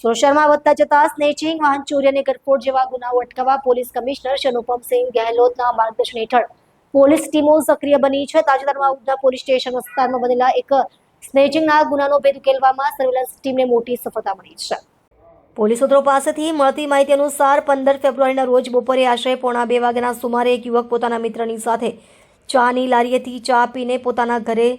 શહેરમાં વધતા જતા સ્નેચિંગ, વાહન ચોરી અને ગરફોડ જેવા ગુનાઓ અટકાવવા પોલીસ કમિશનર અનુપમસિંહ ગહેલોતના માર્ગદર્શન હેઠળ પોલીસ ટીમો સક્રિય બની છે. તાજેતરમાં ઉધના પોલીસ સ્ટેશન વિસ્તારમાં બનેલા એક સ્નેચિંગના ગુનાનો ભેદ ઉકેલવામાં સર્વેલન્સ ટીમને મોટી સફળતા મળી છે. પોલીસ સૂત્રો પાસેથી મળતી માહિતી અનુસાર 15 ફેબ્રુઆરીના રોજ બપોરે આશરે 1:30 વાગ્યાના સુમારે એક યુવક પોતાના મિત્રની સાથે ચાની લારીએથી ચા પીને પોતાના ઘરે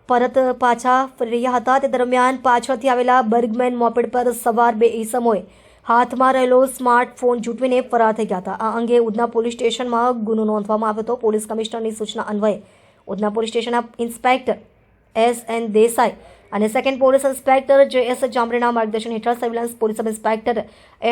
પરત પાછા ફરી રહ્યા હતા. તે દરમિયાન પાછળથી આવેલા બર્ગમેન મોપેડ પર સવાર બે ઈસમોએ હાથમાં રહેલો સ્માર્ટફોન ઝૂંટવીને ફરાર થઈ ગયા હતા. આ અંગે ઉધના પોલીસ સ્ટેશનમાં ગુનો નોંધવામાં આવ્યો હતો. પોલીસ કમિશનરની સૂચના અન્વયે ઉધના પોલીસ સ્ટેશનના ઇન્સ્પેક્ટર S.N. દેસાઈ અને સેકન્ડ પોલીસ ઇન્સ્પેક્ટર J.S. જામરેના માર્ગદર્શન હેઠળ surveillance police sub inspector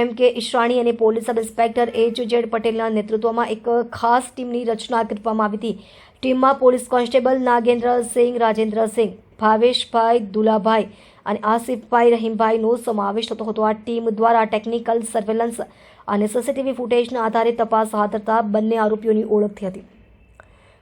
M.K. Ishrani અને પોલીસ સબ ઇન્સ્પેક્ટર H.Z. પટેલના નેતૃત્વમાં એક ખાસ ટીમની રચના કરવામાં આવી હતી. ટીમમાં પોલીસ કોન્સ્ટેબલ નાગેન્દ્રસિંહ, રાજેન્દ્રસિંહ, ભાવેશભાઈ, દુલાભાઈ અને આસિફભાઈ, રહીમભાઈનો સમાવેશ થતો હતો. આ ટીમ દ્વારા ટેકનિકલ સર્વેલન્સ અને સીસીટીવી ફૂટેજના આધારે તપાસ હાથ ધરતા બંને આરોપીઓની ઓળખ થઈ હતી.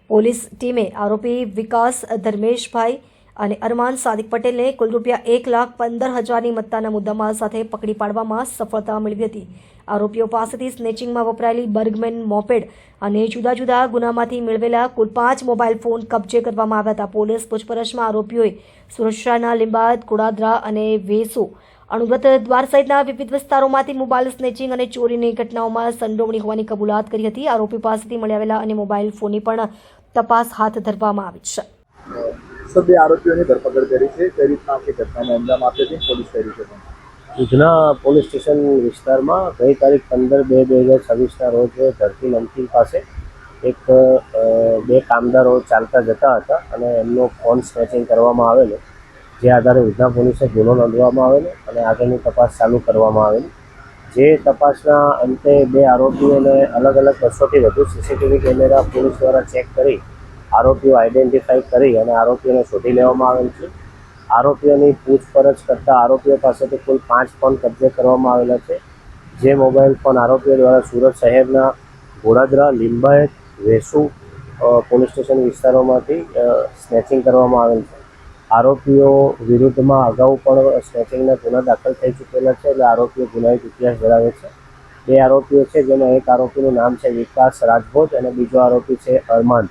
પોલીસ ટીમે આરોપી વિકાસ ધર્મેશભાઈ અને અરમાન સાદિક પટેલને કુલ ₹1,15,000ની મત્તાના મુદ્દામાલ સાથે પકડી પાડવામાં સફળતા મેળવી હતી. આરોપીઓ પાસેથી સ્નેચિંગમાં વપરાયેલી બર્ગમેન મોપેડ અને જુદા જુદા ગુનામાંથી મેળવેલા કુલ 5 મોબાઈલ ફોન કબજે કરવામાં આવ્યા હતા. પોલીસ પૂછપરછમાં આરોપીઓએ સુરક્ષાના લીંબાદ, કુડાદરા અને વેસુ, અણુવ્રત દ્વાર સહિતના વિવિધ વિસ્તારોમાંથી મોબાઈલ સ્નેચિંગ અને ચોરીની ઘટનાઓમાં સંડોવણી હોવાની કબૂલાત કરી હતી. આરોપી પાસેથી મળી આવેલા અને મોબાઈલ ફોનની પણ તપાસ હાથ ધરવામાં આવી છે. બે આરોપીઓની ધરપકડ કરી છે. કઈ રીતના આખી ઘટનાને અંજામ આપી હતી પોલીસ કઈ રીતે? ઉધના પોલીસ સ્ટેશન વિસ્તારમાં ગઈ તારીખ 15/2/2026ના રોજ ધરતી નમકીન પાસે બે કામદારો ચાલતા જતા હતા અને એમનો ફોન સ્નેચિંગ કરવામાં આવેલો, જે આધારે ઉધના પોલીસે ગુનો નોંધવામાં આવેલો અને આગળની તપાસ ચાલુ કરવામાં આવેલી. જે તપાસના અંતે બે આરોપીઓને અલગ અલગ 200થી વધુ સીસીટીવી કેમેરા પોલીસ દ્વારા ચેક કરી આરોપીઓ આઈડેન્ટિફાઈ કરી અને આરોપીઓને શોધી લેવામાં આવેલ છે. આરોપીઓની પૂછપરછ કરતાં આરોપીઓ પાસેથી કુલ 5 ફોન કબજે કરવામાં આવેલા છે. જે મોબાઈલ ફોન આરોપીઓ દ્વારા સુરત શહેરના ઘોડાદરા, લીંબાયત, વેસુ પોલીસ સ્ટેશન વિસ્તારોમાંથી સ્નેચિંગ કરવામાં આવેલ છે. આરોપીઓ વિરુદ્ધમાં અગાઉ પણ સ્નેચિંગના ગુના દાખલ થઈ ચૂકેલા છે, એટલે આરોપીઓ ગુનાહિત ઇતિહાસ ધરાવે છે. બે આરોપીઓ છે, જેમાં એક આરોપીનું નામ છે વિકાસ રાજભોજ અને બીજો આરોપી છે અરમાન.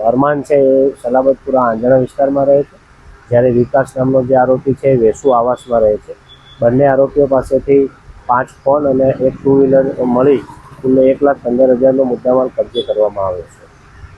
અરમાન છે એ સલાબતપુરા આંજણા વિસ્તારમાં રહે છે, જ્યારે વિકાસ નામનો જે આરોપી છે એ વેસુ આવાસમાં રહે છે. બંને આરોપીઓ પાસેથી 5 ફોન અને એક 2 વ્હીલર મળી કુલ 1,15,000નો મુદ્દામાલ કબજે કરવામાં આવ્યો છે.